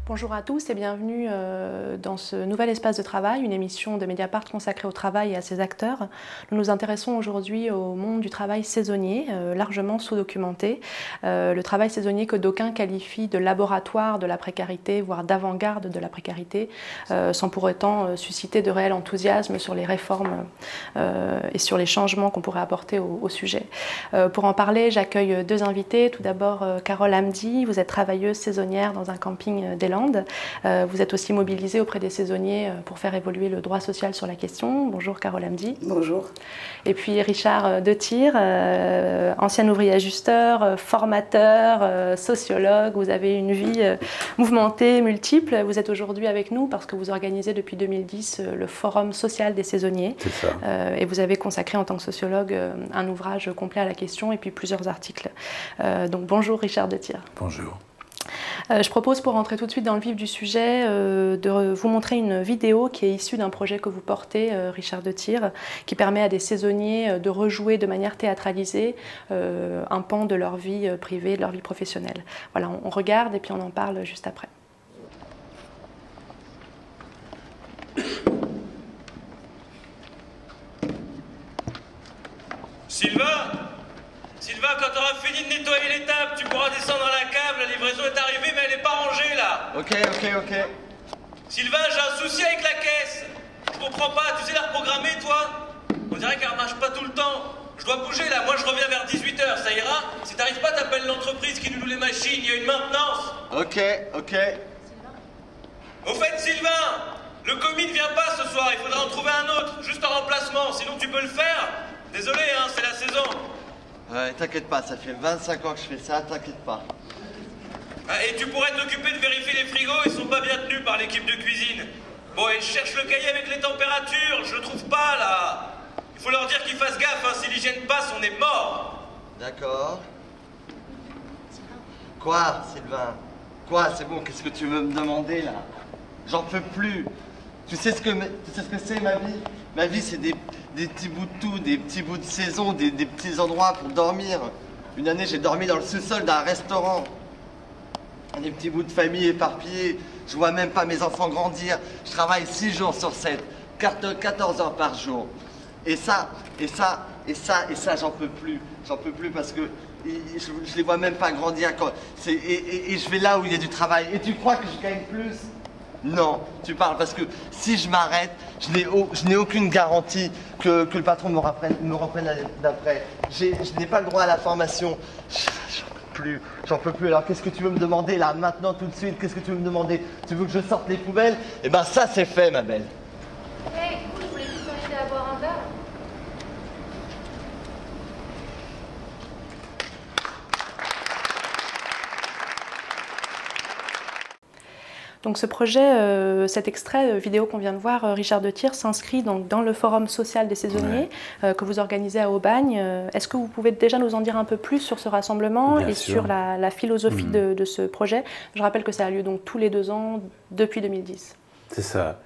Bonjour à tous et bienvenue dans ce nouvel espace de travail, une émission de Mediapart consacrée au travail et à ses acteurs. Nous nous intéressons aujourd'hui au monde du travail saisonnier, largement sous-documenté. Le travail saisonnier que d'aucuns qualifient de laboratoire de la précarité, voire d'avant-garde de la précarité, sans pour autant susciter de réel enthousiasme sur les réformes et sur les changements qu'on pourrait apporter au sujet. Pour en parler, j'accueille deux invités. Tout d'abord, Carole Hamdi, vous êtes travailleuse saisonnière dans un camping des Landes. Vous êtes aussi mobilisée auprès des saisonniers pour faire évoluer le droit social sur la question. Bonjour Carole Hamdi. Bonjour. Et puis Richard Detir, ancien ouvrier ajusteur, formateur, sociologue. Vous avez une vie mouvementée, multiple. Vous êtes aujourd'hui avec nous parce que vous organisez depuis 2010 le Forum social des saisonniers. C'est ça. Et vous avez consacré en tant que sociologue un ouvrage complet à la question et puis plusieurs articles. Donc bonjour Richard Detir. Bonjour. Je propose, pour rentrer tout de suite dans le vif du sujet, de vous montrer une vidéo qui est issue d'un projet que vous portez, Richard Detir, qui permet à des saisonniers de rejouer de manière théâtralisée un pan de leur vie privée, de leur vie professionnelle. Voilà, on regarde et puis on en parle juste après. Sylvain, quand tu auras fini de nettoyer les tables, tu pourras descendre à la cave, la livraison est arrivée mais elle n'est pas rangée là. Ok. Sylvain, j'ai un souci avec la caisse. Je comprends pas, tu sais la reprogrammer toi? On dirait qu'elle marche pas tout le temps. Je dois bouger là, moi je reviens vers 18 h, ça ira? Si t'arrives pas, t'appelles l'entreprise qui nous loue les machines, il y a une maintenance. Ok. Au fait Sylvain, le commis ne vient pas ce soir, il faudra en trouver un autre, juste en remplacement, sinon tu peux le faire. Désolé hein, c'est la saison. Ouais, t'inquiète pas, ça fait 25 ans que je fais ça, t'inquiète pas. Ah, et tu pourrais t'occuper de vérifier les frigos, ils sont pas bien tenus par l'équipe de cuisine. Bon, et je cherche le cahier avec les températures, je le trouve pas là. Il faut leur dire qu'ils fassent gaffe, hein, si l'hygiène passe, on est mort. D'accord. Quoi, Sylvain? Quoi, c'est bon, qu'est-ce que tu veux me demander là? J'en peux plus. Tu sais ce que c'est ma vie? Ma vie, c'est des petits bouts de tout, des petits bouts de saison, des petits endroits pour dormir. Une année, j'ai dormi dans le sous-sol d'un restaurant. Des petits bouts de famille éparpillés. Je vois même pas mes enfants grandir. Je travaille 6 jours sur 7, 14 heures par jour. Et ça, j'en peux plus. J'en peux plus parce que je les vois même pas grandir. Et je vais là où il y a du travail. Et tu crois que je gagne plus? Non, tu parles parce que si je m'arrête, je n'ai aucune garantie que le patron me reprenne l'année d'après. Je n'ai pas le droit à la formation. J'en peux plus. Alors qu'est-ce que tu veux me demander là, maintenant, tout de suite? Qu'est-ce que tu veux me demander? Tu veux que je sorte les poubelles? Eh ben ça c'est fait, ma belle. Hey, du coup, je voulais juste t'inviter à boire un verre. Donc ce projet, cet extrait vidéo qu'on vient de voir, Richard Detir, s'inscrit donc dans le Forum social des saisonniers que vous organisez à Aubagne. Est-ce que vous pouvez déjà nous en dire un peu plus sur ce rassemblement et sur la philosophie de ce projet? Je rappelle que ça a lieu donc tous les 2 ans depuis 2010. C'est ça.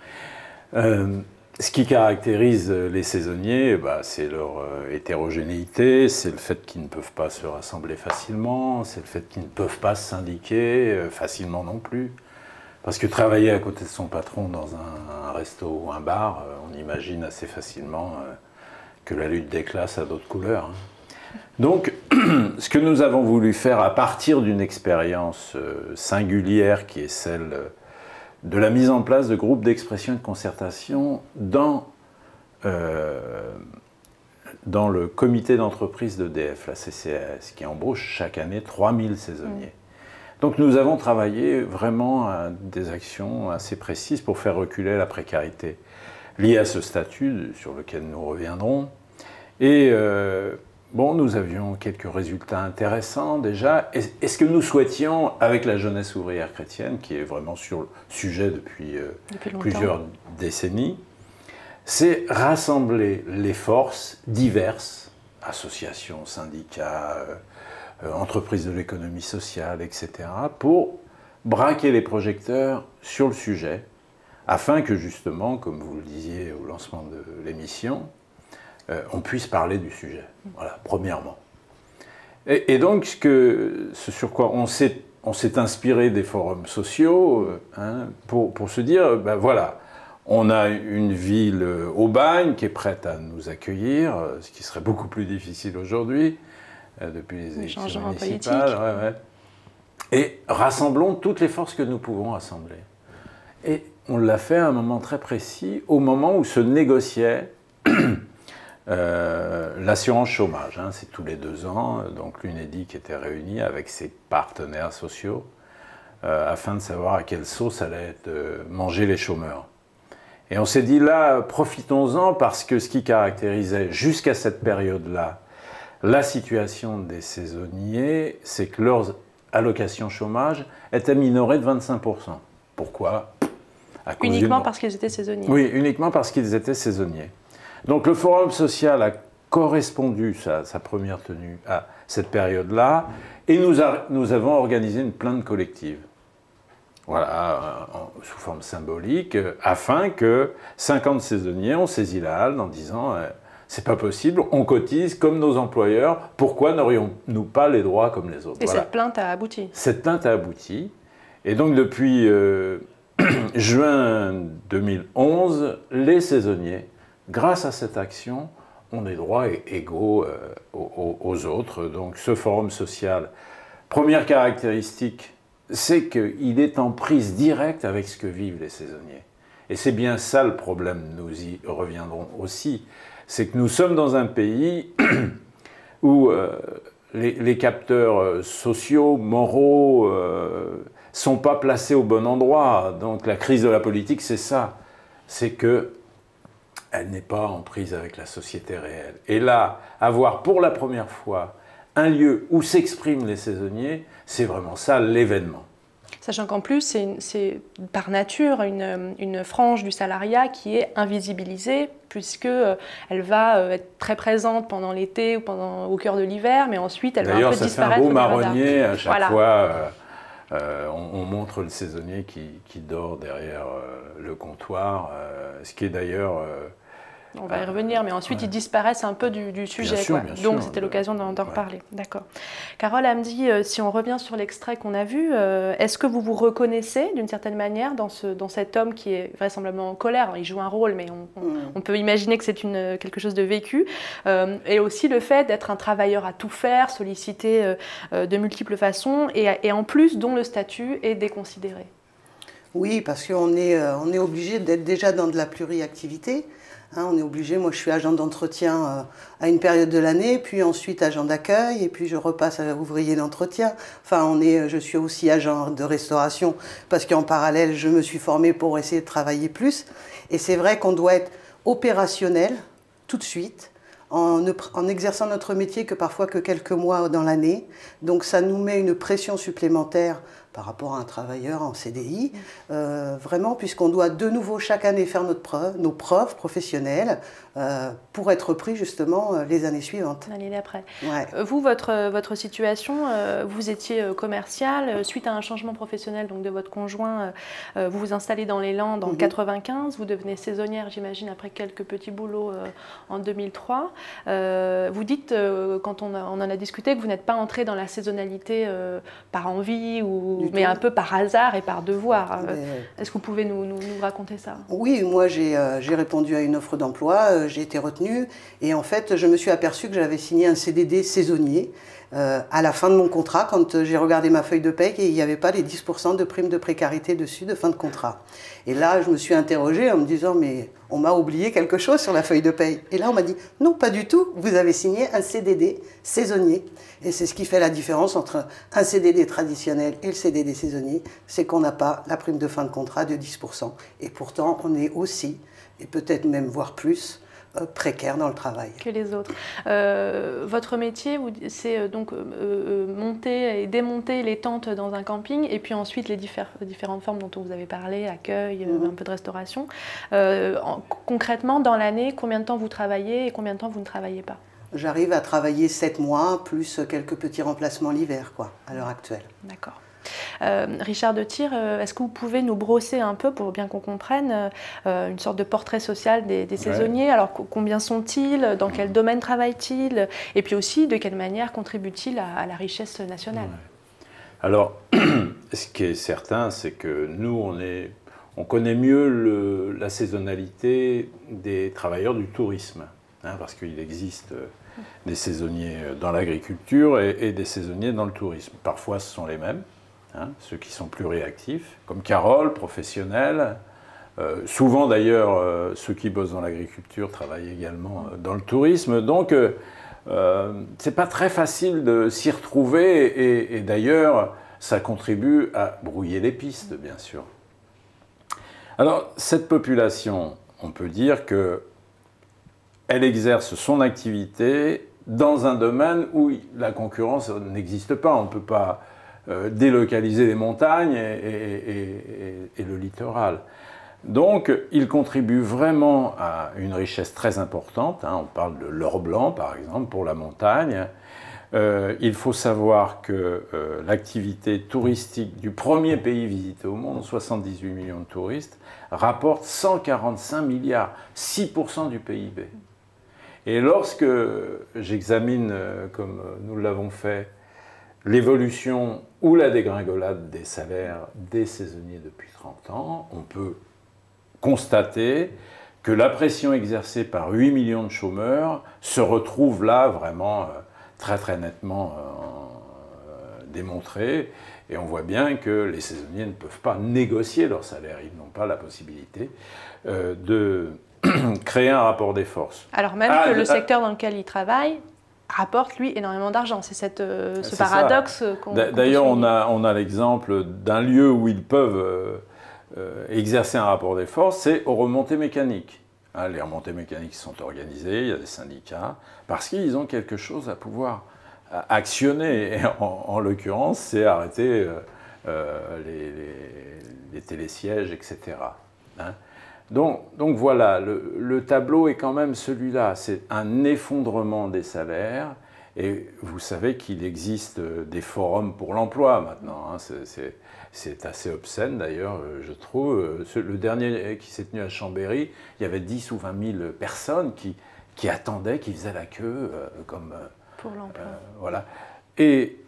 Ce qui caractérise les saisonniers, c'est leur hétérogénéité, c'est le fait qu'ils ne peuvent pas se rassembler facilement, c'est le fait qu'ils ne peuvent pas se syndiquer facilement non plus. Parce que travailler à côté de son patron dans un resto ou un bar, on imagine assez facilement que la lutte des classes a d'autres couleurs. Donc, ce que nous avons voulu faire à partir d'une expérience singulière qui est celle de la mise en place de groupes d'expression et de concertation dans le comité d'entreprise d'EDF, la CCAS, qui embauche chaque année 3000 saisonniers. Donc nous avons travaillé vraiment à des actions assez précises pour faire reculer la précarité liée à ce statut sur lequel nous reviendrons. Et nous avions quelques résultats intéressants déjà. Et ce que nous souhaitions avec la jeunesse ouvrière chrétienne, qui est vraiment sur le sujet depuis plusieurs décennies, c'est rassembler les forces diverses, associations, syndicats, entreprises de l'économie sociale, etc., pour braquer les projecteurs sur le sujet, afin que justement, comme vous le disiez au lancement de l'émission, on puisse parler du sujet, voilà, premièrement. Et donc, ce sur quoi on s'est on s'est inspiré des forums sociaux pour se dire, ben voilà, on a une ville au bagne qui est prête à nous accueillir, ce qui serait beaucoup plus difficile aujourd'hui, depuis les élections municipales. Et rassemblons toutes les forces que nous pouvons rassembler. Et on l'a fait à un moment très précis, au moment où se négociait l'assurance chômage. C'est tous les 2 ans, donc l'UNEDIC était réunie avec ses partenaires sociaux afin de savoir à quelle sauce allaient manger les chômeurs. Et on s'est dit là, profitons-en, parce que ce qui caractérisait jusqu'à cette période-là la situation des saisonniers, c'est que leurs allocations chômage étaient minorées de 25%. Pourquoi? Uniquement parce qu'ils étaient saisonniers. Oui, uniquement parce qu'ils étaient saisonniers. Donc le Forum social a correspondu sa première tenue à cette période-là, et nous avons organisé une plainte collective. Voilà, sous forme symbolique, afin que 50 saisonniers ont saisi la halle en disant c'est pas possible, on cotise comme nos employeurs, pourquoi n'aurions-nous pas les droits comme les autres? Et voilà. Cette plainte a abouti? Cette plainte a abouti, et donc depuis juin 2011, les saisonniers, grâce à cette action, ont des droits égaux aux autres. Donc ce forum social, première caractéristique, c'est qu'il est en prise directe avec ce que vivent les saisonniers. Et c'est bien ça le problème, nous y reviendrons aussi, c'est que nous sommes dans un pays où les capteurs sociaux, moraux, sont pas placés au bon endroit. Donc la crise de la politique, c'est ça. C'est qu'elle n'est pas en prise avec la société réelle. Et là, avoir pour la première fois un lieu où s'expriment les saisonniers, c'est vraiment ça l'événement. Sachant qu'en plus, c'est par nature une frange du salariat qui est invisibilisée, puisqu'elle va être très présente pendant l'été ou au cœur de l'hiver, mais ensuite elle va un peu disparaître. D'ailleurs, ça fait un beau marronnier à chaque fois. On montre le saisonnier qui dort derrière le comptoir, ce qui est d'ailleurs... on va y revenir, mais ensuite ils disparaissent un peu du sujet. Bien sûr, donc c'était l'occasion d'en reparler. D'accord. Carole Hamdi, si on revient sur l'extrait qu'on a vu, est-ce que vous vous reconnaissez d'une certaine manière dans cet homme qui est vraisemblablement en colère? Il joue un rôle, mais on peut imaginer que c'est quelque chose de vécu. Et aussi le fait d'être un travailleur à tout faire, sollicité de multiples façons, et en plus dont le statut est déconsidéré. Oui, parce qu'on est obligé d'être déjà dans de la pluriactivité. On est obligé, moi je suis agent d'entretien à une période de l'année, puis ensuite agent d'accueil, et puis je repasse à ouvrier d'entretien. Enfin, je suis aussi agent de restauration, parce qu'en parallèle, je me suis formée pour essayer de travailler plus. Et c'est vrai qu'on doit être opérationnel tout de suite, en exerçant notre métier que parfois que quelques mois dans l'année. Donc ça nous met une pression supplémentaire par rapport à un travailleur en CDI, vraiment, puisqu'on doit de nouveau chaque année faire nos preuves professionnelles pour être pris justement les années suivantes. L'année d'après. Ouais. Vous, votre situation, vous étiez commercial, suite à un changement professionnel donc de votre conjoint, vous vous installez dans les Landes en 95, vous devenez saisonnière, j'imagine, après quelques petits boulots en 2003. Vous dites, quand on en a discuté, que vous n'êtes pas entré dans la saisonnalité par envie mais un peu par hasard et par devoir. Est-ce que vous pouvez nous raconter ça? Oui, moi j'ai répondu à une offre d'emploi, j'ai été retenue et en fait je me suis aperçue que j'avais signé un CDD saisonnier à la fin de mon contrat quand j'ai regardé ma feuille de paie et il n'y avait pas les 10% de prime de précarité dessus de fin de contrat. Et là je me suis interrogée en me disant mais on m'a oublié quelque chose sur la feuille de paie. Et là on m'a dit non pas du tout, vous avez signé un CDD saisonnier. Et c'est ce qui fait la différence entre un CDD traditionnel et le CDD saisonnier, c'est qu'on n'a pas la prime de fin de contrat de 10%. Et pourtant, on est aussi, et peut-être même voire plus, précaire dans le travail. Que les autres. Votre métier, c'est donc monter et démonter les tentes dans un camping, et puis ensuite les différentes formes dont vous avez parlé, accueil, un peu de restauration. Concrètement, dans l'année, combien de temps vous travaillez et combien de temps vous ne travaillez pas? J'arrive à travailler 7 mois, plus quelques petits remplacements l'hiver, quoi, à l'heure actuelle. D'accord. Richard de Tir, est-ce que vous pouvez nous brosser un peu, pour bien qu'on comprenne, une sorte de portrait social des saisonniers? Alors, combien sont-ils? Dans quel domaine travaillent-ils? Et puis aussi, de quelle manière contribuent-ils à la richesse nationale? Alors, ce qui est certain, c'est que nous, on connaît mieux la saisonnalité des travailleurs du tourisme, hein, parce qu'il existe des saisonniers dans l'agriculture et des saisonniers dans le tourisme. Parfois, ce sont les mêmes, hein, ceux qui sont plus réactifs, comme Carole, professionnelle. Souvent, d'ailleurs, ceux qui bossent dans l'agriculture travaillent également dans le tourisme. Donc, c'est pas très facile de s'y retrouver et d'ailleurs, ça contribue à brouiller les pistes, bien sûr. Alors, cette population, on peut dire qu'elle exerce son activité dans un domaine où la concurrence n'existe pas. On ne peut pas délocaliser les montagnes et le littoral. Donc, ils contribuent vraiment à une richesse très importante. Hein. On parle de l'or blanc, par exemple, pour la montagne. Il faut savoir que l'activité touristique du premier pays visité au monde, 78 millions de touristes, rapporte 145 milliards, 6% du PIB. Et lorsque j'examine, comme nous l'avons fait, l'évolution ou la dégringolade des salaires des saisonniers depuis 30 ans, on peut constater que la pression exercée par 8 millions de chômeurs se retrouve là vraiment très très nettement démontrée. Et on voit bien que les saisonniers ne peuvent pas négocier leur salaire. Ils n'ont pas la possibilité de créer un rapport des forces. Alors même que le secteur dans lequel ils travaillent rapporte, lui, énormément d'argent. C'est ce paradoxe qu'on D'ailleurs, on a l'exemple d'un lieu où ils peuvent exercer un rapport des forces, c'est aux remontées mécaniques. Hein, les remontées mécaniques sont organisées, il y a des syndicats, parce qu'ils ont quelque chose à pouvoir actionner. Et en l'occurrence, c'est arrêter les télésièges, etc. Hein. Donc voilà, le tableau est quand même celui-là. C'est un effondrement des salaires. Et vous savez qu'il existe des forums pour l'emploi maintenant. Hein. C'est assez obscène d'ailleurs, je trouve. Le dernier qui s'est tenu à Chambéry, il y avait 10 ou 20 000 personnes qui attendaient, qui faisaient la queue pour l'emploi. Voilà. Et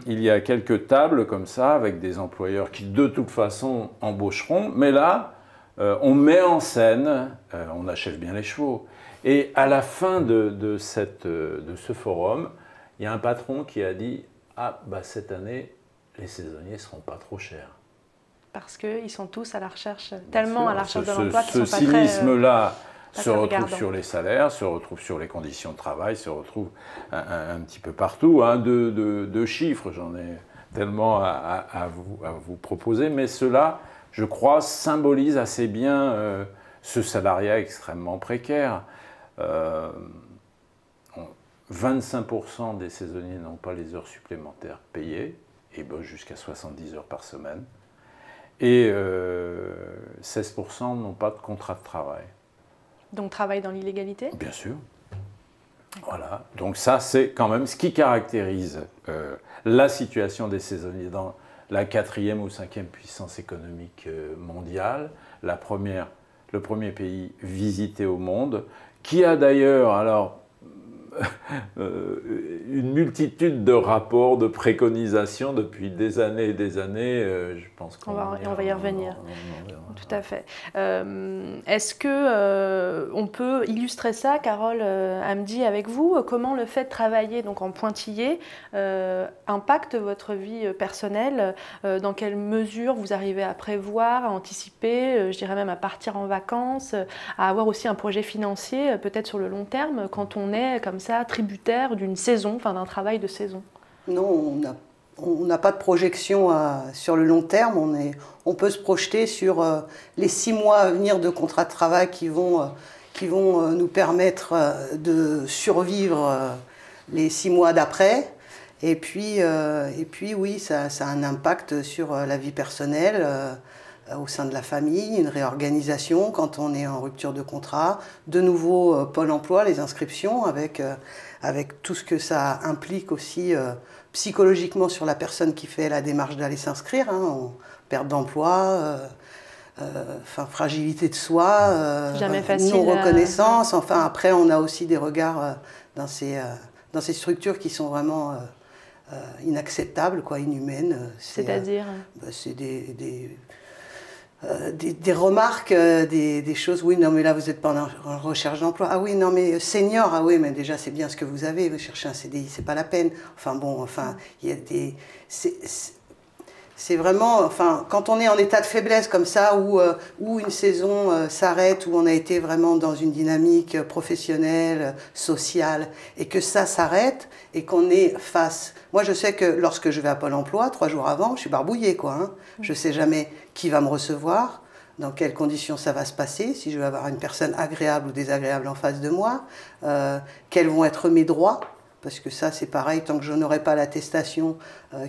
il y a quelques tables comme ça avec des employeurs qui de toute façon embaucheront. Mais là, on met en scène, on achève bien les chevaux. Et à la fin de ce forum, il y a un patron qui a dit « Ah, bah cette année, les saisonniers ne seront pas trop chers. » Parce qu'ils sont tous à la recherche, tellement à la recherche de l'emploi qu'ils ne sont pas très... Ce cynisme-là se retrouve sur les salaires, se retrouve sur les conditions de travail, se retrouve un petit peu partout. Hein, de chiffres, j'en ai tellement à vous proposer, mais cela, je crois, symbolise assez bien ce salariat extrêmement précaire. 25% des saisonniers n'ont pas les heures supplémentaires payées et bossent jusqu'à 70 heures par semaine. Et 16% n'ont pas de contrat de travail. Donc travaillent dans l'illégalité ? Bien sûr. Voilà. Donc ça, c'est quand même ce qui caractérise la situation des saisonniers dans la 4e ou 5e puissance économique mondiale, le premier pays visité au monde, qui a d'ailleurs, alors, une multitude de rapports, de préconisations depuis des années et des années. Je pense qu'on va y revenir. Tout à fait. Est-ce que on peut illustrer ça, Carole Hamdi, avec vous? Comment le fait de travailler donc en pointillé impacte votre vie personnelle? Dans quelle mesure vous arrivez à prévoir, à anticiper, je dirais même à partir en vacances, à avoir aussi un projet financier, peut-être sur le long terme, quand on est comme ça tributaire d'une saison, enfin d'un travail de saison? Non, on n'a pas de projection sur le long terme. On peut se projeter sur les 6 mois à venir de contrat de travail qui vont nous permettre de survivre les 6 mois d'après. Et puis oui, ça a un impact sur la vie personnelle, au sein de la famille, une réorganisation quand on est en rupture de contrat, de nouveau Pôle emploi, les inscriptions, avec tout ce que ça implique aussi psychologiquement sur la personne qui fait la démarche d'aller s'inscrire, hein, perte d'emploi, fragilité de soi, non-reconnaissance. Enfin, après, on a aussi des regards dans ces structures qui sont vraiment inacceptables, quoi, inhumaines. C'est-à-dire c'est des remarques, des choses, oui, non, mais là, vous n'êtes pas en recherche d'emploi. Ah oui, non, mais senior, ah oui, mais déjà, c'est bien ce que vous avez, vous cherchez un CDI, c'est pas la peine. Enfin, bon, enfin, il y a des... C'est vraiment, enfin, quand on est en état de faiblesse comme ça, où une saison s'arrête, où on a été vraiment dans une dynamique professionnelle, sociale, et que ça s'arrête, et qu'on est face... Moi, je sais que lorsque je vais à Pôle emploi, 3 jours avant, je suis barbouillée, quoi. Hein. Je ne sais jamais qui va me recevoir, dans quelles conditions ça va se passer, si je vais avoir une personne agréable ou désagréable en face de moi, quels vont être mes droits. Parce que ça, c'est pareil, tant que je n'aurai pas l'attestation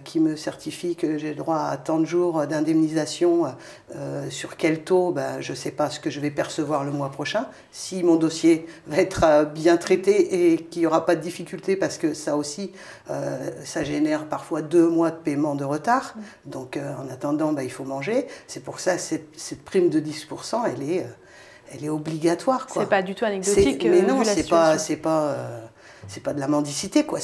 qui me certifie que j'ai le droit à tant de jours d'indemnisation, sur quel taux, ben, je ne sais pas ce que je vais percevoir le mois prochain. Si mon dossier va être bien traité et qu'il n'y aura pas de difficulté, parce que ça aussi, ça génère parfois 2 mois de paiement de retard. Donc, en attendant, ben, il faut manger. C'est pour ça que cette prime de 10%, elle est obligatoire. C'est pas du tout anecdotique. Mais non, c'est pas de la mendicité, quoi.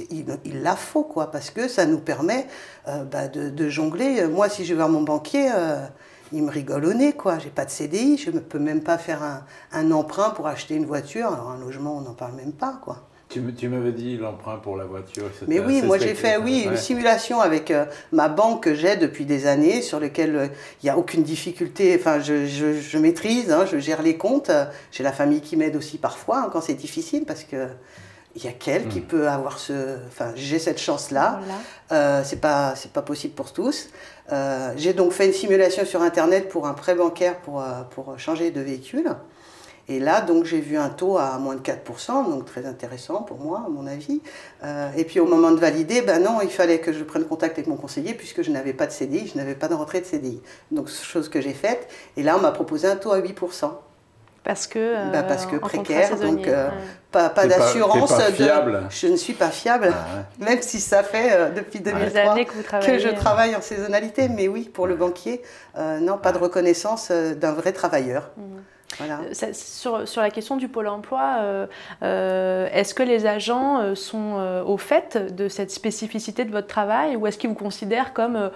Il la faut, quoi, parce que ça nous permet de jongler. Moi, si je vais voir mon banquier, il me rigole au nez, quoi. J'ai pas de CDI, je ne peux même pas faire un emprunt pour acheter une voiture. Alors, un logement, on n'en parle même pas, quoi. Tu m'avais dit l'emprunt pour la voiture, etc. Mais oui, moi j'ai fait une simulation avec ma banque que j'ai depuis des années, sur laquelle il n'y a aucune difficulté. Enfin, je maîtrise, hein, je gère les comptes. J'ai la famille qui m'aide aussi parfois, hein, quand c'est difficile, parce que il y a qu'elle qui peut avoir Enfin, j'ai cette chance-là. Voilà. C'est pas possible pour tous. J'ai donc fait une simulation sur Internet pour un prêt bancaire pour changer de véhicule. Et là, donc, j'ai vu un taux à moins de 4%, donc très intéressant pour moi, à mon avis. Et puis, au moment de valider, ben non, il fallait que je prenne contact avec mon conseiller, puisque je n'avais pas de CDI, je n'avais pas de rentrée de CDI. Donc, chose que j'ai faite. Et là, on m'a proposé un taux à 8%. Parce que précaire, donc pas d'assurance. Je ne suis pas fiable, même si ça fait depuis 2003 que je travaille en saisonnalité. Mais oui, pour le banquier, non, pas de reconnaissance d'un vrai travailleur. Voilà. Sur la question du Pôle emploi, est-ce que les agents sont au fait de cette spécificité de votre travail, ou est-ce qu'ils vous considèrent comme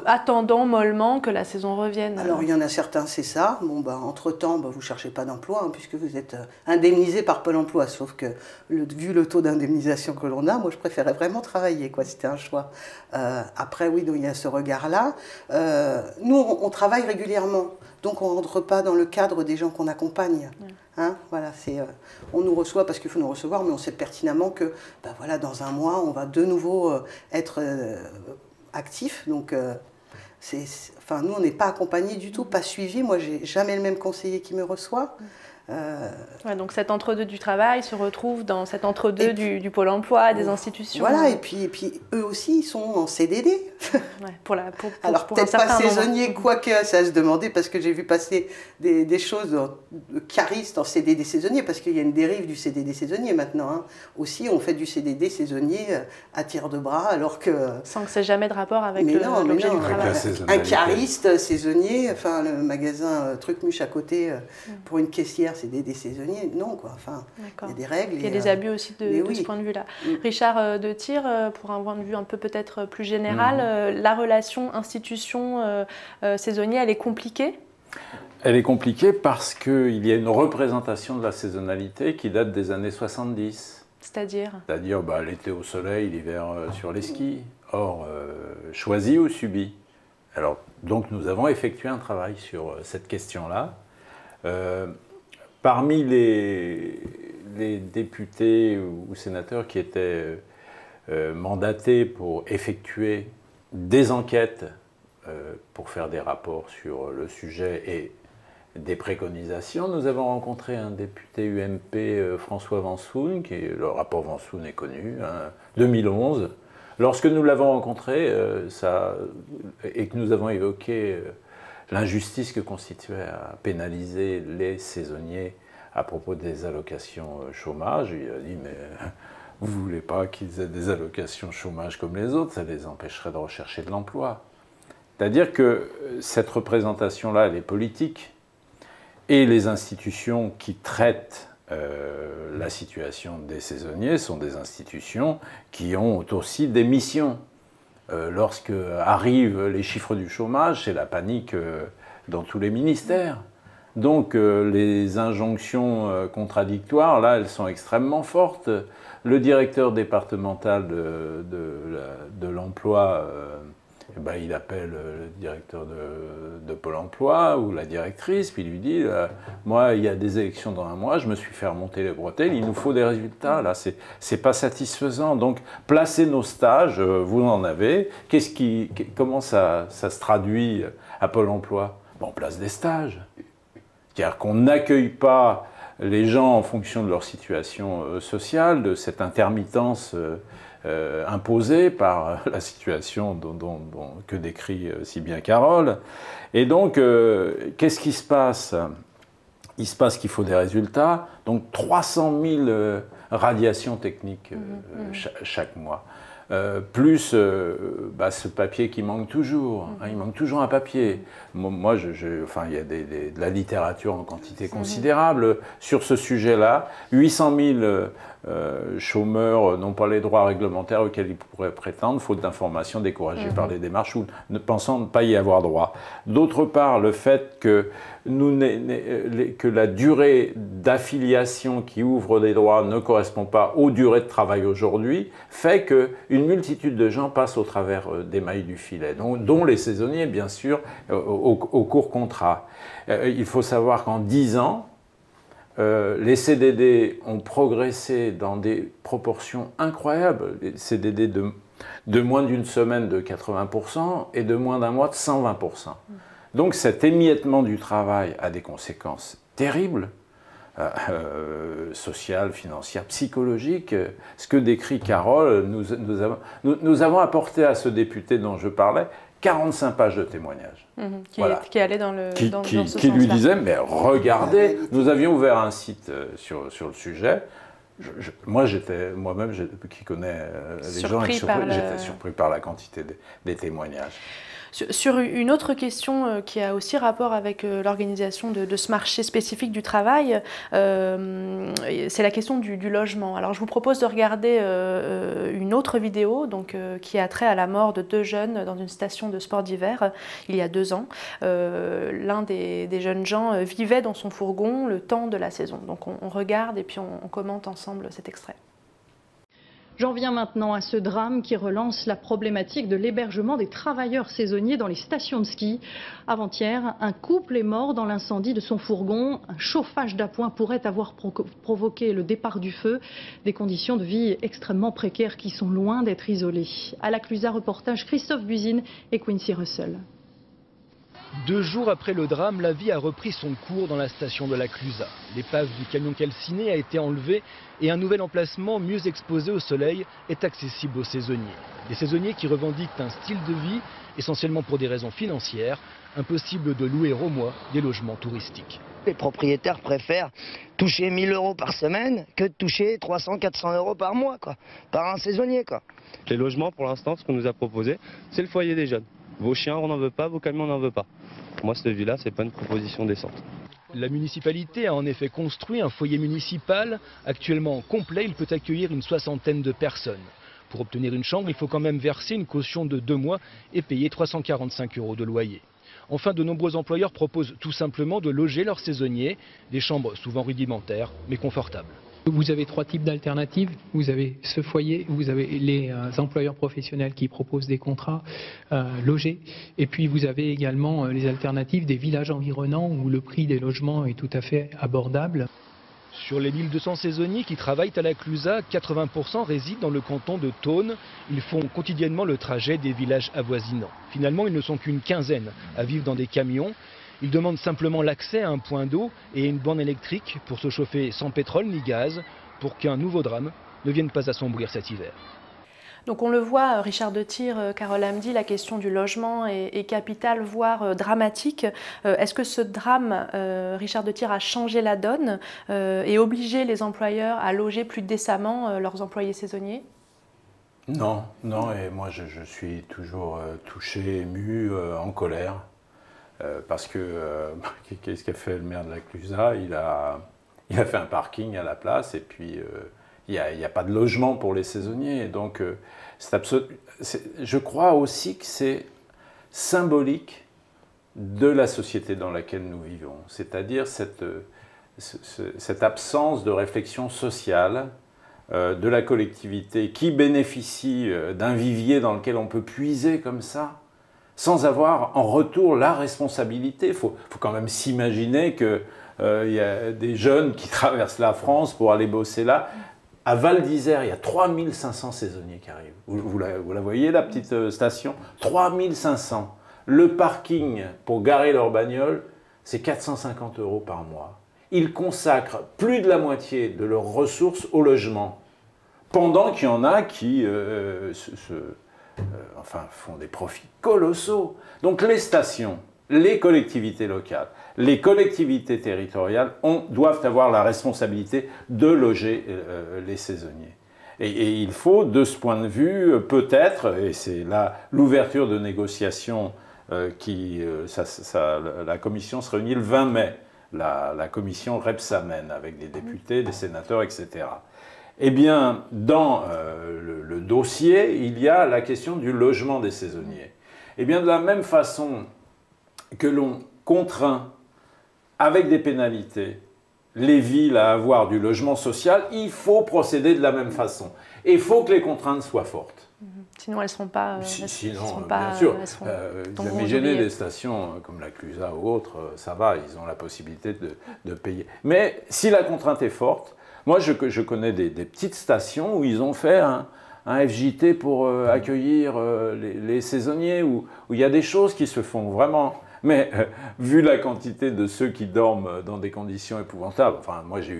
attendant mollement que la saison revienne? Alors il y en a certains, c'est ça. Bon, entre-temps, vous ne cherchez pas d'emploi, hein, puisque vous êtes indemnisé par Pôle emploi. Sauf que vu le taux d'indemnisation que l'on a, moi je préférais vraiment travailler, quoi. C'était un choix. Après, oui, donc, il y a ce regard-là. Nous, on travaille régulièrement. Donc on ne rentre pas dans le cadre des gens qu'on accompagne. Hein, voilà, on nous reçoit parce qu'il faut nous recevoir, mais on sait pertinemment que voilà, dans un mois, on va de nouveau être actifs. Donc, enfin, nous, on n'est pas accompagnés du tout, pas suivis. Moi, j'ai jamais le même conseiller qui me reçoit. Donc cet entre-deux du travail se retrouve dans cet entre-deux du Pôle emploi, des institutions. Voilà, et puis eux aussi, ils sont en CDD. Alors peut-être pas saisonniers, quoique ça se demandait, parce que j'ai vu passer des choses de caristes en CDD saisonnier, parce qu'il y a une dérive du CDD saisonnier maintenant. Hein. Aussi, on fait du CDD saisonnier à tir de bras, alors que... Sans que ça ait jamais de rapport avec l'objet du travail. Un cariste saisonnier, enfin le magasin Truc-Muche à côté, pour une caissière, CDD saisonnier, non, quoi. Enfin, il y a des règles. Il y a des abus aussi de ce point de vue-là. Richard de Tir, pour un point de vue un peu peut-être plus général, la relation institution-saisonnier, elle est compliquée? Elle est compliquée parce qu'il y a une représentation de la saisonnalité qui date des années 70. C'est-à-dire l'été au soleil, l'hiver sur les skis. Or, choisi ou subi? Alors, donc nous avons effectué un travail sur cette question-là. Parmi les députés ou sénateurs qui étaient mandatés pour effectuer des enquêtes pour faire des rapports sur le sujet et des préconisations, nous avons rencontré un député UMP, François Vansoun, le rapport Vansoun est connu, 2011. Lorsque nous l'avons rencontré et que nous avons évoqué l'injustice que constituait à pénaliser les saisonniers à propos des allocations chômage, il a dit « mais vous ne voulez pas qu'ils aient des allocations chômage comme les autres, ça les empêcherait de rechercher de l'emploi ». C'est-à-dire que cette représentation-là, elle est politique, et les institutions qui traitent la situation des saisonniers sont des institutions qui ont aussi des missions. Lorsque arrivent les chiffres du chômage, c'est la panique dans tous les ministères. Donc les injonctions contradictoires, là, elles sont extrêmement fortes. Le directeur départemental de l'emploi, il appelle le directeur de Pôle emploi ou la directrice, puis il lui dit moi, il y a des élections dans un mois, je me suis fait remonter les bretelles, il nous faut des résultats. Là, c'est pas satisfaisant. Donc, placez nos stages, vous en avez. Comment ça se traduit à Pôle emploi? On place des stages. C'est-à-dire qu'on n'accueille pas les gens en fonction de leur situation sociale, de cette intermittence imposée par la situation que décrit si bien Carole. Et donc, qu'est-ce qui se passe? Il se passe qu'il faut des résultats. Donc, 300 000 radiations techniques chaque mois. Plus ce papier qui manque toujours. Il manque toujours un papier. Moi, il y a de la littérature en quantité considérable sur ce sujet-là. 800 000 chômeurs n'ont pas les droits réglementaires auxquels ils pourraient prétendre, faute d'informations, découragés par les démarches ou ne pensant ne pas y avoir droit. D'autre part, le fait que la durée d'affiliation qui ouvre des droits ne correspond pas aux durées de travail aujourd'hui, fait qu'une multitude de gens passent au travers des mailles du filet, dont les saisonniers, bien sûr, au court contrat. Il faut savoir qu'en 10 ans, les CDD ont progressé dans des proportions incroyables. Les CDD de moins d'une semaine de 80% et de moins d'un mois de 120%. Donc cet émiettement du travail a des conséquences terribles, sociales, financières, psychologiques. Ce que décrit Carole, nous avons apporté à ce député dont je parlais 45 pages de témoignages. Qui allait dans ce sens-là. Qui lui disait, mais regardez, nous avions ouvert un site sur le sujet. Moi-même, qui connais les gens, j'étais surpris par la quantité des témoignages. Sur une autre question qui a aussi rapport avec l'organisation de ce marché spécifique du travail, c'est la question du logement. Alors je vous propose de regarder une autre vidéo qui a trait à la mort de 2 jeunes dans une station de sport d'hiver il y a 2 ans. L'un des jeunes gens vivait dans son fourgon le temps de la saison. Donc on regarde et puis on commente ensemble cet extrait. J'en viens maintenant à ce drame qui relance la problématique de l'hébergement des travailleurs saisonniers dans les stations de ski. Avant-hier, un couple est mort dans l'incendie de son fourgon. Un chauffage d'appoint pourrait avoir provoqué le départ du feu. Des conditions de vie extrêmement précaires qui sont loin d'être isolées. À la Clusaz, reportage Christophe Buzine et Quincy Russell. 2 jours après le drame, la vie a repris son cours dans la station de la Clusaz. L'épave du camion calciné a été enlevée et un nouvel emplacement mieux exposé au soleil est accessible aux saisonniers. Des saisonniers qui revendiquent un style de vie, essentiellement pour des raisons financières, impossible de louer au mois des logements touristiques. Les propriétaires préfèrent toucher 1 000 € par semaine que de toucher 300-400 € par mois, par un saisonnier. Les logements, pour l'instant, ce qu'on nous a proposé, c'est le foyer des jeunes. Vos chiens, on n'en veut pas, vos camions, on n'en veut pas. Pour moi, cette vie-là, c'est pas une proposition décente. La municipalité a en effet construit un foyer municipal. Actuellement complet, il peut accueillir une 60aine de personnes. Pour obtenir une chambre, il faut quand même verser une caution de 2 mois et payer 345 € de loyer. Enfin, de nombreux employeurs proposent tout simplement de loger leurs saisonniers, des chambres souvent rudimentaires mais confortables. Vous avez 3 types d'alternatives. Vous avez ce foyer, vous avez les employeurs professionnels qui proposent des contrats logés. Et puis vous avez également les alternatives des villages environnants où le prix des logements est tout à fait abordable. Sur les 1200 saisonniers qui travaillent à la Clusaz, 80% résident dans le canton de Thônes. Ils font quotidiennement le trajet des villages avoisinants. Finalement, ils ne sont qu'une quinzaine à vivre dans des camions. Ils demandent simplement l'accès à un point d'eau et une borne électrique pour se chauffer sans pétrole ni gaz, pour qu'un nouveau drame ne vienne pas assombrir cet hiver. Donc on le voit, Richard de Tyr, Carole Hamdi, la question du logement est capitale, voire dramatique. Est-ce que ce drame, Richard de Tyr, a changé la donne et obligé les employeurs à loger plus décemment leurs employés saisonniers ? Non, et moi je suis toujours touché, ému, en colère. Parce que, qu'est-ce qu'a fait le maire de la Clusaz? il a fait un parking à la place et puis il n'y a pas de logement pour les saisonniers. Donc je crois aussi que c'est symbolique de la société dans laquelle nous vivons, c'est-à-dire cette absence de réflexion sociale de la collectivité qui bénéficie d'un vivier dans lequel on peut puiser comme ça, sans avoir en retour la responsabilité. Il faut quand même s'imaginer qu'il y a des jeunes qui traversent la France pour aller bosser là. À Val d'Isère, il y a 3500 saisonniers qui arrivent. Vous la voyez, la petite station? 3500. Le parking pour garer leur bagnole, c'est 450 € par mois. Ils consacrent plus de la moitié de leurs ressources au logement, pendant qu'il y en a qui font des profits colossaux. Donc les stations, les collectivités locales, les collectivités territoriales doivent avoir la responsabilité de loger les saisonniers. Et il faut, de ce point de vue, peut-être, et c'est là l'ouverture de négociations la commission se réunit le 20 mai, la commission Rebsamen, avec des députés, des sénateurs, etc. Eh bien, dans le dossier, il y a la question du logement des saisonniers. Eh bien, de la même façon que l'on contraint, avec des pénalités, les villes à avoir du logement social, il faut procéder de la même façon. Et il faut que les contraintes soient fortes. Sinon, elles ne seront pas... Sinon, bien sûr, vous avez gêné des stations comme la Clusa ou autres, ça va, ils ont la possibilité de payer. Mais si la contrainte est forte, moi je connais des petites stations où ils ont fait un FJT pour accueillir les saisonniers, où il y a des choses qui se font vraiment... Mais vu la quantité de ceux qui dorment dans des conditions épouvantables, enfin moi j'ai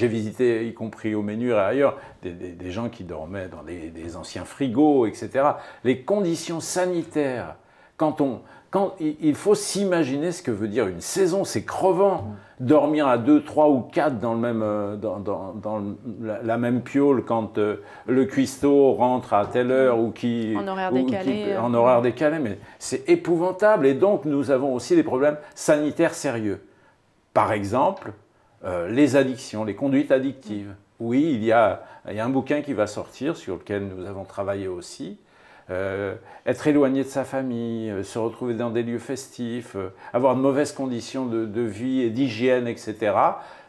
visité, y compris au Ménur et ailleurs, des gens qui dormaient dans des anciens frigos, etc. Les conditions sanitaires, il faut s'imaginer ce que veut dire une saison, c'est crevant. Dormir à 2, 3 ou 4 dans la même piole quand le cuistot rentre à telle heure ou qui... En horaire décalé. En horaire décalé, mais c'est épouvantable. Et donc, nous avons aussi des problèmes sanitaires sérieux. Par exemple, les addictions, les conduites addictives. Oui, il y a un bouquin qui va sortir sur lequel nous avons travaillé aussi. Être éloigné de sa famille, se retrouver dans des lieux festifs, avoir de mauvaises conditions de vie et d'hygiène, etc.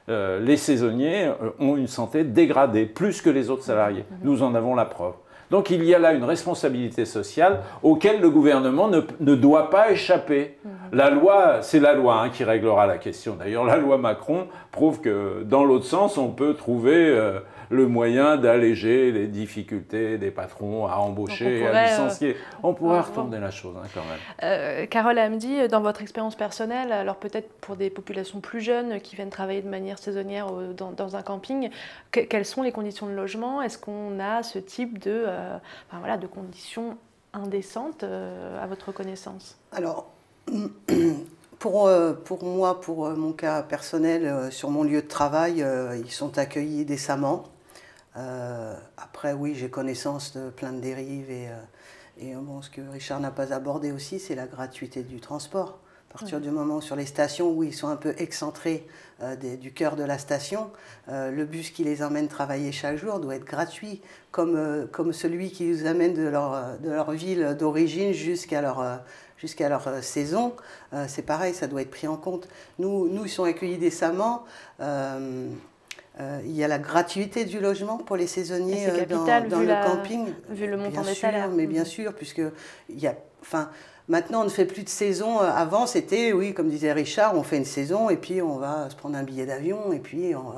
Les saisonniers ont une santé dégradée, plus que les autres salariés. Nous en avons la preuve. Donc il y a là une responsabilité sociale auquel le gouvernement ne doit pas échapper. La loi, c'est la loi qui réglera la question. D'ailleurs, la loi Macron prouve que dans l'autre sens, on peut trouver le moyen d'alléger les difficultés des patrons à embaucher, à licencier. On pourrait retourner la chose quand même. Carole Hamdi, dans votre expérience personnelle, alors peut-être pour des populations plus jeunes qui viennent travailler de manière saisonnière dans un camping, quelles sont les conditions de logement? Est-ce qu'on a ce type de conditions indécentes à votre connaissance? Alors, pour moi, pour mon cas personnel, sur mon lieu de travail, ils sont accueillis décemment. Après, oui, j'ai connaissance de plein de dérives et ce que Richard n'a pas abordé aussi, c'est la gratuité du transport. À partir du moment où sur les stations où ils sont un peu excentrés du cœur de la station, le bus qui les emmène travailler chaque jour doit être gratuit, comme celui qui les amène de leur ville d'origine jusqu'à leur saison. C'est pareil, ça doit être pris en compte. Nous ils sont accueillis décemment. Il y a la gratuité du logement pour les saisonniers dans le camping. Vu le montant des salaires. Mais bien sûr, puisque maintenant on ne fait plus de saison. Avant c'était, oui, comme disait Richard, on fait une saison et puis on va se prendre un billet d'avion et puis on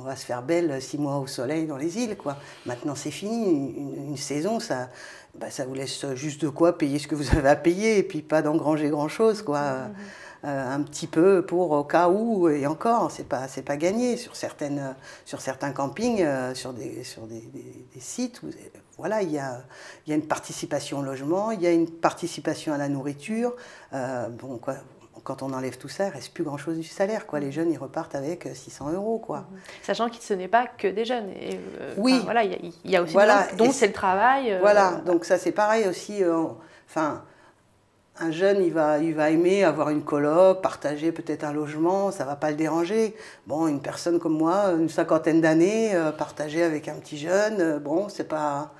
va se faire belle 6 mois au soleil dans les îles, quoi. Maintenant c'est fini, une saison ça vous laisse juste de quoi payer ce que vous avez à payer et puis pas d'engranger grand chose, quoi. Un petit peu pour au cas où, et encore, c'est pas gagné sur certains campings, sur des sites où, voilà, il y a une participation au logement, il y a une participation à la nourriture. Quand on enlève tout ça, il ne reste plus grand-chose du salaire, quoi. Les jeunes, ils repartent avec 600 €, quoi. Sachant que ce n'est pas que des jeunes. Oui. Voilà, il y a aussi des gens dont c'est le travail. Voilà, donc ça c'est pareil aussi. un jeune, il va aimer avoir une coloc, partager peut-être un logement, ça ne va pas le déranger. Bon, une personne comme moi, une cinquantaine d'années, partager avec un petit jeune, bon, c'est pas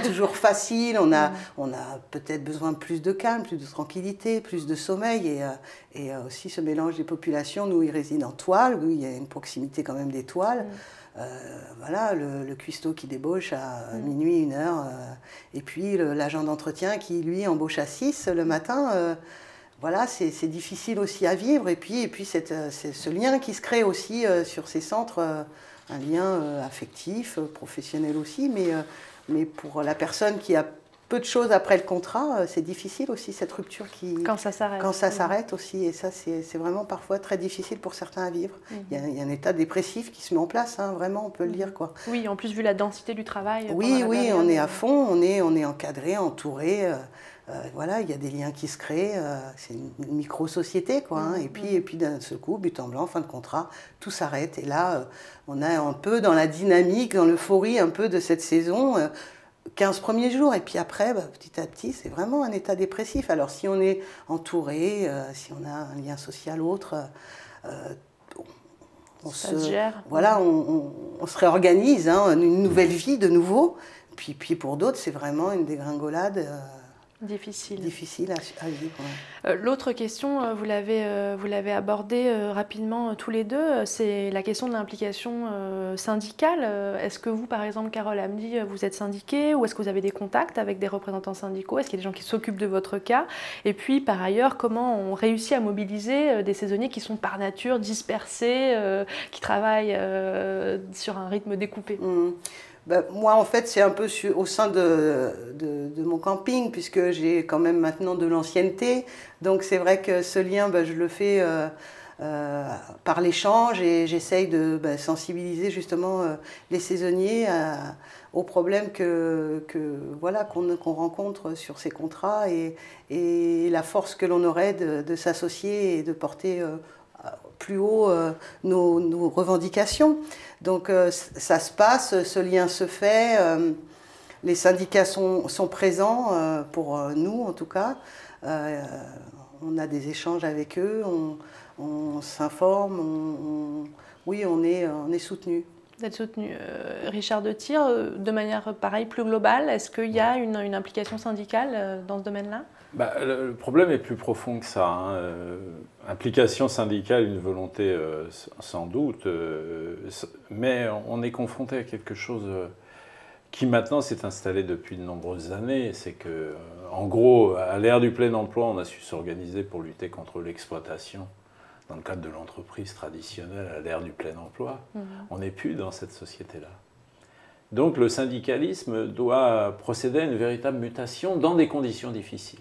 toujours facile. On a peut-être besoin de plus de calme, plus de tranquillité, plus de sommeil. Et aussi ce mélange des populations, nous, il réside en toile, oui, il y a une proximité quand même des toiles. Voilà, le cuistot qui débauche à minuit, 1h, et puis l'agent d'entretien qui, lui, embauche à 6 le matin. Voilà, c'est difficile aussi à vivre. Et puis c'est ce lien qui se crée aussi sur ces centres, un lien affectif, professionnel aussi, mais pour la personne qui a peu de choses après le contrat, c'est difficile aussi cette rupture quand ça s'arrête. Quand ça s'arrête aussi, et ça c'est vraiment parfois très difficile pour certains à vivre. Il y a un état dépressif qui se met en place, hein, vraiment, on peut le dire, quoi. Oui, en plus vu la densité du travail. Oui, on est à fond, on est encadré, entouré. Voilà, il y a des liens qui se créent, c'est une micro-société, quoi. Hein, et puis d'un seul coup, but en blanc, fin de contrat, tout s'arrête. Et là, on est un peu dans la dynamique, dans l'euphorie un peu de cette saison. 15 premiers jours, et puis après, petit à petit, c'est vraiment un état dépressif. Alors si on est entouré, si on a un lien social autre, on se gère. Voilà, on se réorganise, hein, une nouvelle vie de nouveau. Puis pour d'autres, c'est vraiment une dégringolade difficile à vivre. Ouais. L'autre question, vous l'avez abordée rapidement tous les deux, c'est la question de l'implication syndicale. Est-ce que vous, par exemple, Carole Hamdi, vous êtes syndiquée, ou est-ce que vous avez des contacts avec des représentants syndicaux? Est-ce qu'il y a des gens qui s'occupent de votre cas? Et puis, par ailleurs, comment on réussit à mobiliser des saisonniers qui sont par nature dispersés, qui travaillent sur un rythme découpé? Moi, en fait, c'est un peu au sein de mon camping, puisque j'ai quand même maintenant de l'ancienneté. Donc, c'est vrai que ce lien, je le fais par l'échange, et j'essaye de sensibiliser justement les saisonniers aux problèmes qu'on rencontre sur ces contrats, et la force que l'on aurait de s'associer et de porter plus haut nos revendications. Donc ça se passe, ce lien se fait, les syndicats sont présents pour nous en tout cas, on a des échanges avec eux, on s'informe, oui, on est soutenu. Vous êtes soutenu. Richard de Tyr, de manière pareille, plus globale, est-ce qu'il y a une implication syndicale dans ce domaine-là? Le problème est plus profond que ça. Hein. Implication syndicale, une volonté sans doute, mais on est confronté à quelque chose qui maintenant s'est installé depuis de nombreuses années. C'est que, en gros, à l'ère du plein emploi, on a su s'organiser pour lutter contre l'exploitation. Dans le cadre de l'entreprise traditionnelle, à l'ère du plein emploi, on n'est plus dans cette société-là. Donc le syndicalisme doit procéder à une véritable mutation dans des conditions difficiles.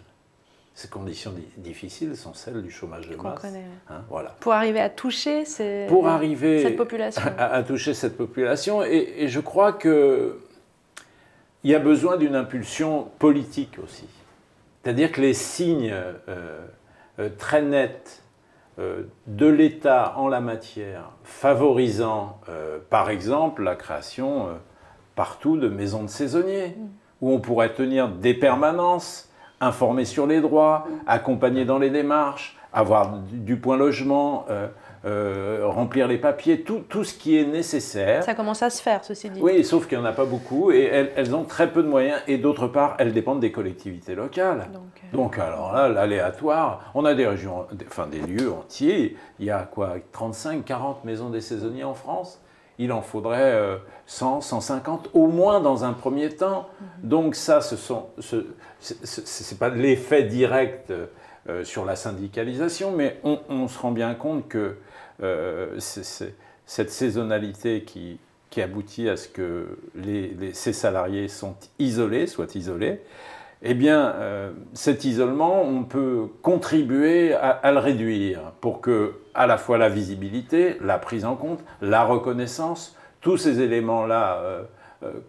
Ces conditions difficiles sont celles du chômage de masse. Hein, voilà. Pour arriver à toucher cette population. À toucher cette population. Et je crois qu'il y a besoin d'une impulsion politique aussi. C'est-à-dire que les signes très nets de l'État en la matière, favorisant par exemple la création partout de maisons de saisonniers, où on pourrait tenir des permanences, informer sur les droits, accompagner dans les démarches, avoir du point logement, remplir les papiers, tout ce qui est nécessaire. Ça commence à se faire, ceci dit. Oui, sauf qu'il n'y en a pas beaucoup, et elles ont très peu de moyens, et d'autre part, elles dépendent des collectivités locales. Donc alors là, l'aléatoire, on a des régions, des lieux entiers, il y a quoi, 35, 40 maisons des saisonniers en France. Il en faudrait 100, 150 au moins dans un premier temps. Donc ça, c'est pas l'effet direct sur la syndicalisation, mais on se rend bien compte que cette saisonnalité qui aboutit à ce que ces salariés soient isolés, eh bien, cet isolement, on peut contribuer à le réduire pour que, à la fois la visibilité, la prise en compte, la reconnaissance, tous ces éléments-là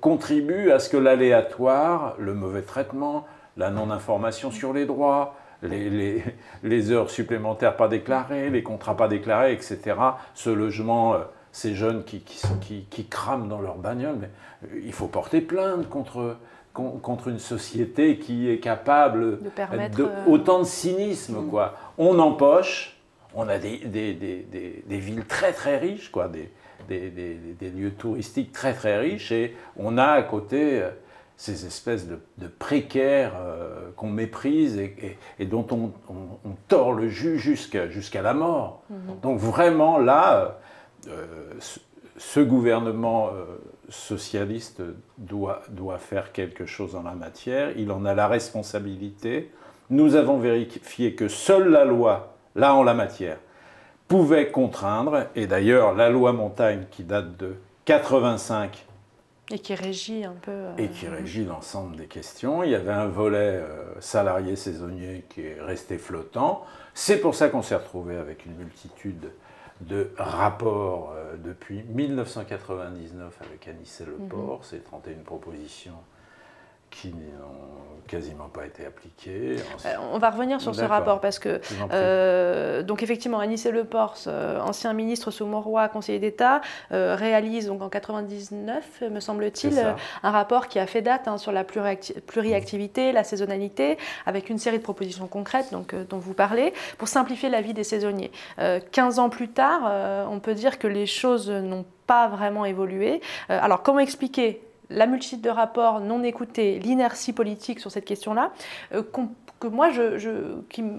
contribuent à ce que l'aléatoire, le mauvais traitement, la non-information sur les droits, les heures supplémentaires pas déclarées, les contrats pas déclarés, etc., ce logement, ces jeunes qui crament dans leur bagnole, mais il faut porter plainte contre contre une société qui est capable de permettre autant de cynisme, quoi. On empoche, on a des villes très très riches, quoi, des lieux touristiques très très riches, et on a à côté ces espèces de précaires qu'on méprise et dont on tord le jus jusqu'à la mort. Donc vraiment là, ce gouvernement socialiste doit faire quelque chose en la matière, il en a la responsabilité. Nous avons vérifié que seule la loi, là en la matière, pouvait contraindre, et d'ailleurs la loi Montagne qui date de 85 et qui régit un peu... et qui régit l'ensemble des questions. Il y avait un volet salarié saisonnier qui est resté flottant. C'est pour ça qu'on s'est retrouvé avec une multitude de rapports depuis 1999 avec Anicet Le Pors, ces 31 propositions qui n'ont quasiment pas été appliquées. On va revenir sur ce rapport parce que, donc effectivement, Anicet Le Pors, ancien ministre sous Mauroy, conseiller d'État, réalise donc en 1999, me semble-t-il, un rapport qui a fait date sur la pluriactivité, la saisonnalité, avec une série de propositions concrètes donc, dont vous parlez, pour simplifier la vie des saisonniers. 15 ans plus tard, on peut dire que les choses n'ont pas vraiment évolué. Alors comment expliquer la multitude de rapports non écoutés, l'inertie politique sur cette question-là, que moi,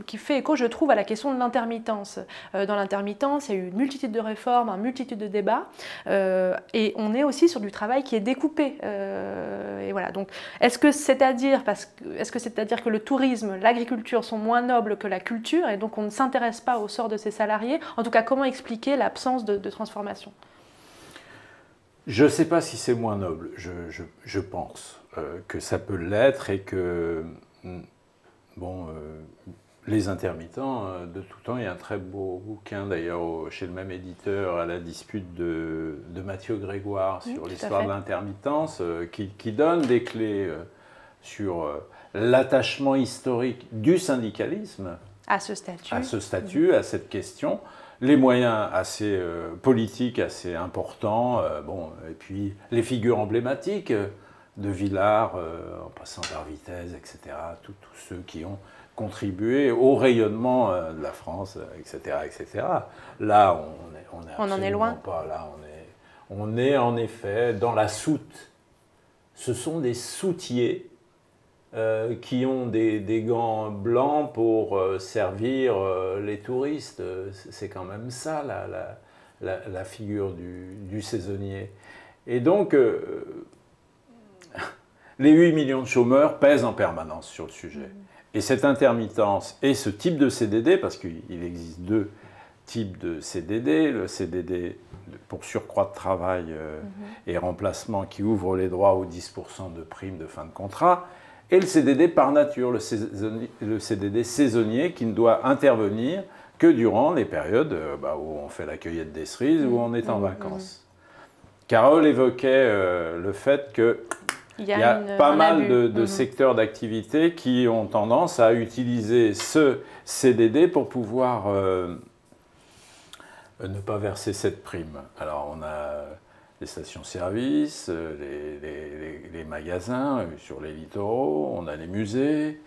qui fait écho, je trouve, à la question de l'intermittence. Dans l'intermittence, il y a eu une multitude de réformes, une multitude de débats, et on est aussi sur du travail qui est découpé. Et voilà. Donc, est-ce que c'est-à-dire que le tourisme, l'agriculture sont moins nobles que la culture, et donc on ne s'intéresse pas au sort de ces salariés? En tout cas, comment expliquer l'absence de transformation? Je ne sais pas si c'est moins noble. Je pense que ça peut l'être et que, bon, les intermittents, de tout temps, il y a un très beau bouquin d'ailleurs chez le même éditeur, à la dispute de Mathieu Grégoire sur l'histoire de l'intermittence, qui donne des clés sur l'attachement historique du syndicalisme à ce statut, à cette question. Les moyens assez politiques, assez importants, bon, et puis les figures emblématiques de Villars, en passant par Vitesse, etc., tous ceux qui ont contribué au rayonnement de la France, etc., etc. Là, on en est loin. Pas, là, on est en effet dans la soute. Ce sont des soutiers qui ont des gants blancs pour servir les touristes. C'est quand même ça, la figure du saisonnier. Et donc, les 8 millions de chômeurs pèsent en permanence sur le sujet. Et cette intermittence et ce type de CDD, parce qu'il existe deux types de CDD, le CDD pour surcroît de travail et remplacement qui ouvre les droits aux 10% de primes de fin de contrat, et le CDD par nature, le CDD saisonnier qui ne doit intervenir que durant les périodes où on fait la cueillette des cerises, où on est en vacances. Carole évoquait le fait qu'il y a pas mal de secteurs d'activité qui ont tendance à utiliser ce CDD pour pouvoir ne pas verser cette prime. Alors on a les stations-service, les magasins sur les littoraux, on a les musées.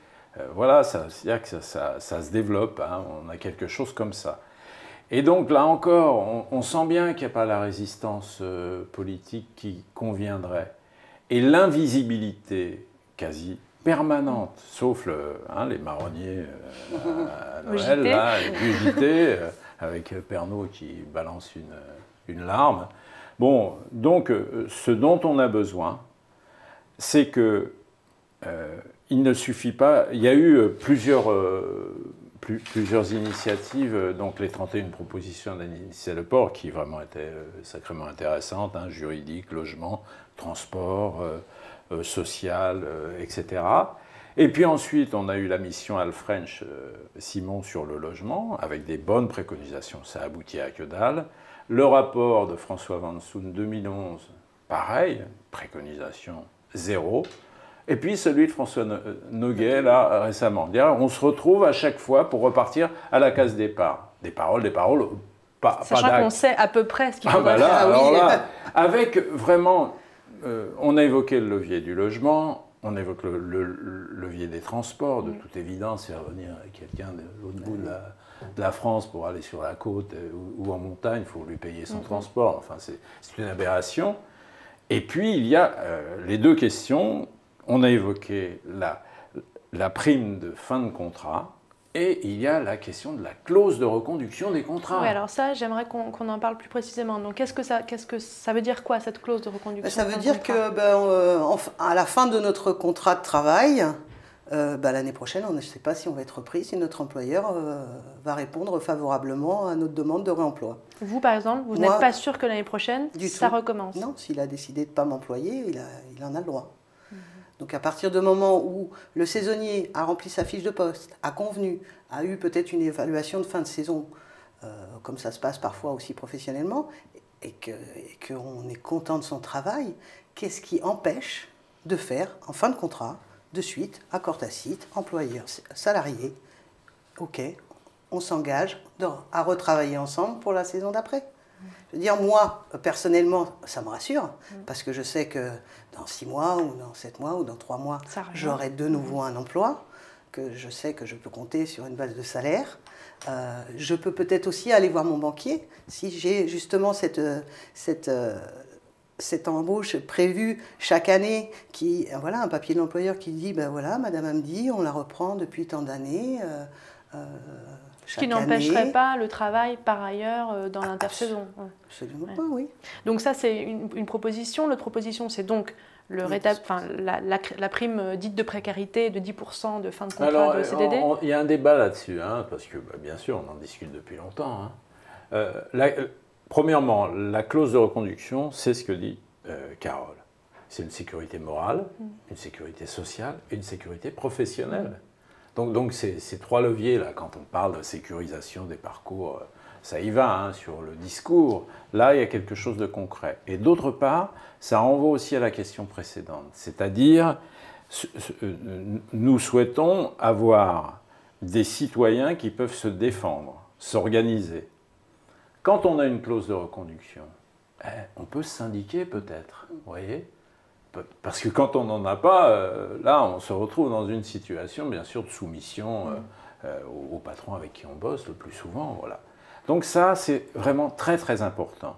Voilà, c'est-à-dire que ça se développe, hein, on a quelque chose comme ça. Et donc là encore, on sent bien qu'il n'y a pas la résistance politique qui conviendrait. Et l'invisibilité quasi permanente, sauf les marronniers à Noël, là, du JT, avec Pernod qui balance une larme. Bon, donc, ce dont on a besoin, c'est que il ne suffit pas. Il y a eu plusieurs initiatives, donc les 31 propositions d'Anicet Le Pors, qui vraiment étaient sacrément intéressantes, hein, juridique, logement, transport, social, etc. Et puis ensuite, on a eu la mission Alfrench Simon sur le logement, avec des bonnes préconisations. Ça aboutit à que dalle. Le rapport de François Vansoun 2011, pareil, préconisation zéro. Et puis celui de François Noguet, là, récemment. On se retrouve à chaque fois pour repartir à la case départ. Des paroles, pas d'actes. Sachant qu'on sait à peu près ce qu'il faudrait faire. Alors là, avec vraiment, on a évoqué le levier du logement, on évoque le levier des transports, de toute évidence, faire venir quelqu'un de l'autre bout de la France pour aller sur la côte ou en montagne, il faut lui payer son transport. Enfin, c'est une aberration. Et puis, il y a les deux questions. On a évoqué la prime de fin de contrat. Et il y a la question de la clause de reconduction des contrats. Oui, alors ça, j'aimerais qu'on en parle plus précisément. Donc, qu'est-ce que ça veut dire quoi, cette clause de reconduction? Ça veut dire que à la fin de notre contrat de travail, l'année prochaine, on ne sait pas si on va être repris, si notre employeur va répondre favorablement à notre demande de réemploi. Vous, par exemple, vous n'êtes pas sûr que l'année prochaine, ça recommence? Non, s'il a décidé de ne pas m'employer, il en a le droit. Donc à partir du moment où le saisonnier a rempli sa fiche de poste, a convenu, a eu peut-être une évaluation de fin de saison, comme ça se passe parfois aussi professionnellement, et qu'on est content de son travail, qu'est-ce qui empêche de faire, en fin de contrat, de suite, accord tacite, employeur, salarié, ok, on s'engage à retravailler ensemble pour la saison d'après. Je veux dire, moi, personnellement, ça me rassure, parce que je sais que dans 6 mois, ou dans 7 mois, ou dans 3 mois, j'aurai de nouveau un emploi, que je sais que je peux compter sur une base de salaire. Je peux peut-être aussi aller voir mon banquier, si j'ai justement cette embauche prévue chaque année, voilà, un papier de l'employeur qui dit, ben voilà, madame Hamdi, on la reprend depuis tant d'années. Ce qui n'empêcherait pas le travail par ailleurs dans l'intersaison. Absolument pas, oui. Donc ça, c'est une proposition. L'autre proposition, c'est donc la prime dite de précarité de 10% de fin de contrat de CDD. Il y a un débat là-dessus, parce que bien sûr, on en discute depuis longtemps. Premièrement, la clause de reconduction, c'est ce que dit Carole. C'est une sécurité morale, une sécurité sociale et une sécurité professionnelle. Donc ces 3 leviers, là, quand on parle de sécurisation des parcours, ça y va, sur le discours. Là, il y a quelque chose de concret. Et d'autre part, ça renvoie aussi à la question précédente. C'est-à-dire, nous souhaitons avoir des citoyens qui peuvent se défendre, s'organiser. Quand on a une clause de reconduction, on peut se syndiquer peut-être, vous voyez ? Parce que quand on n'en a pas, là, on se retrouve dans une situation, bien sûr, de soumission au patron avec qui on bosse le plus souvent. Voilà. Donc ça, c'est vraiment très, très important.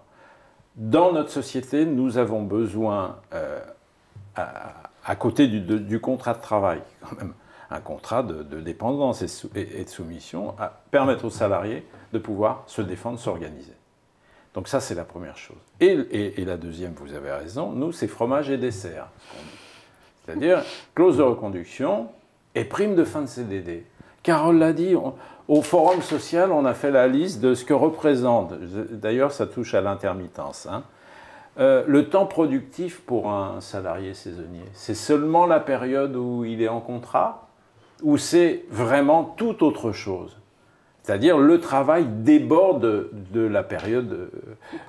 Dans notre société, nous avons besoin, à côté du contrat de travail, quand même, un contrat de dépendance et de soumission, à permettre aux salariés de pouvoir se défendre, s'organiser. Donc ça, c'est la première chose. Et la deuxième, vous avez raison, nous, c'est fromage et dessert. C'est-à-dire clause de reconduction et prime de fin de CDD. Carole l'a dit, au forum social, on a fait la liste de ce que représente, d'ailleurs ça touche à l'intermittence, le temps productif pour un salarié saisonnier. C'est seulement la période où il est en contrat ou c'est vraiment toute autre chose? C'est-à-dire le travail déborde de la période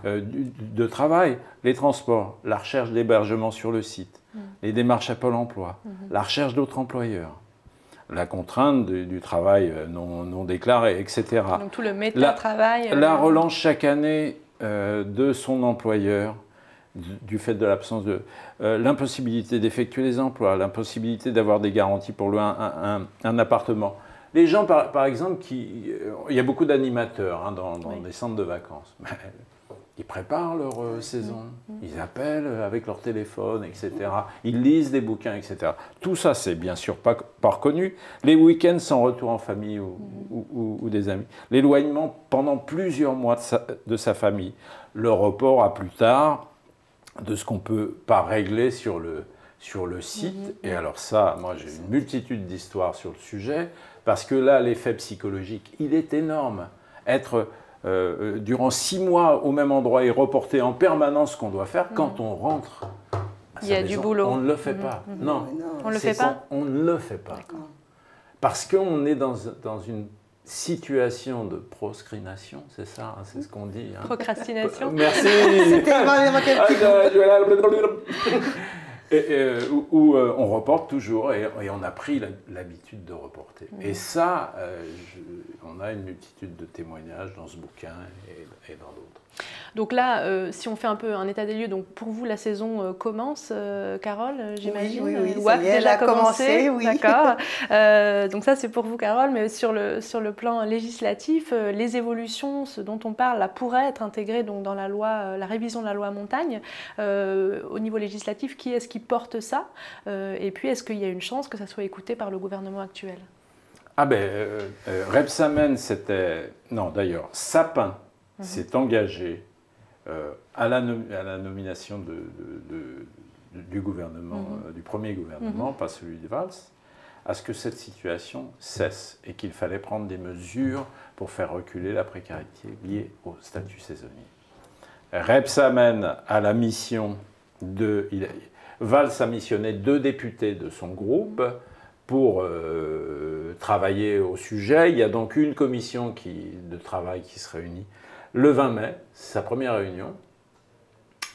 de travail, les transports, la recherche d'hébergement sur le site, les démarches à Pôle emploi, la recherche d'autres employeurs, la contrainte du travail non déclaré, etc. Donc tout le méta-travail. La relance chaque année de son employeur, du fait de l'absence de... l'impossibilité d'effectuer les emplois, l'impossibilité d'avoir des garanties pour un appartement. Les gens, par exemple, il y a beaucoup d'animateurs dans des centres de vacances. Ils préparent leur saison, ils appellent avec leur téléphone, etc. Ils lisent des bouquins, etc. Tout ça, c'est bien sûr pas reconnu. Les week-ends sans retour en famille ou des amis. L'éloignement pendant plusieurs mois de sa famille. Le report à plus tard de ce qu'on ne peut pas régler sur le site. Et alors ça, moi j'ai une multitude d'histoires sur le sujet, parce que là, l'effet psychologique, il est énorme. Être durant 6 mois au même endroit et reporter en permanence ce qu'on doit faire, quand on rentre à sa maison, boulot. on ne le fait pas. Non, on ne le fait pas. On ne le fait pas. Parce qu'on est dans une situation de proscrination, c'est ça, c'est ce qu'on dit. Où on reporte toujours et on a pris l'habitude de reporter. Et ça, on a une multitude de témoignages dans ce bouquin et dans d'autres. Donc là, si on fait un peu un état des lieux, donc pour vous, la saison commence, Carole, j'imagine. Oui, WAP elle a commencé, oui. D'accord. Donc ça, c'est pour vous, Carole, mais sur le plan législatif, les évolutions, ce dont on parle, là, pourraient être intégrées donc, dans la loi, la révision de la loi montagne. Au niveau législatif, qui est-ce qui porte ça? Et puis, est-ce qu'il y a une chance que ça soit écouté par le gouvernement actuel? Ah ben, Rebsamen, c'était... Non, d'ailleurs, Sapin s'est engagé à la nomination du gouvernement, du premier gouvernement, pas celui de Valls, à ce que cette situation cesse et qu'il fallait prendre des mesures pour faire reculer la précarité liée au statut saisonnier. Rebsamen a la mission de... Valls a missionné 2 députés de son groupe pour travailler au sujet. Il y a donc une commission de travail qui se réunit le 20 mai, c'est sa première réunion.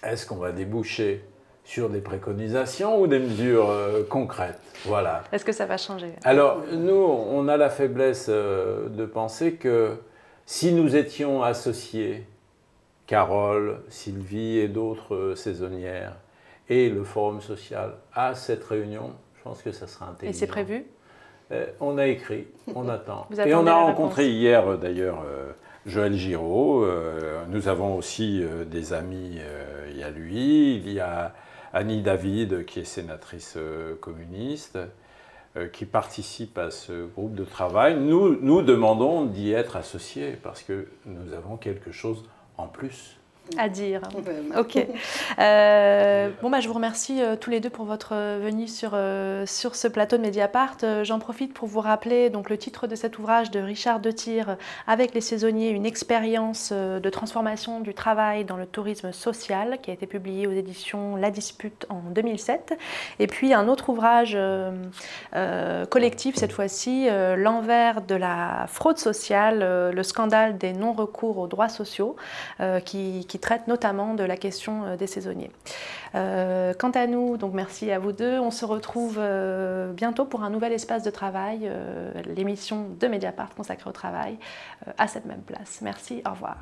Est-ce qu'on va déboucher sur des préconisations ou des mesures concrètes? Voilà. Est-ce que ça va changer? Alors, nous, on a la faiblesse de penser que si nous étions associés, Carole, Sylvie et d'autres saisonnières, et le Forum social à cette réunion, je pense que ça sera intelligent. Et c'est prévu? On a écrit, on attend. Et on a rencontré hier, d'ailleurs, Joël Giraud. Nous avons aussi des amis, il y a lui, il y a Annie David, qui est sénatrice communiste, qui participe à ce groupe de travail. Nous demandons d'y être associés, parce que nous avons quelque chose en plus. À dire. Ok. Je vous remercie tous les deux pour votre venue sur ce plateau de Mediapart. J'en profite pour vous rappeler donc, le titre de cet ouvrage de Richard Detir, Avec les saisonniers, une expérience de transformation du travail dans le tourisme social, qui a été publié aux éditions La Dispute en 2007. Et puis un autre ouvrage collectif, cette fois-ci, L'envers de la fraude sociale, le scandale des non-recours aux droits sociaux, qui traite notamment de la question des saisonniers. Quant à nous, donc merci à vous deux, on se retrouve bientôt pour un nouvel espace de travail, l'émission de Mediapart consacrée au travail, à cette même place. Merci, au revoir.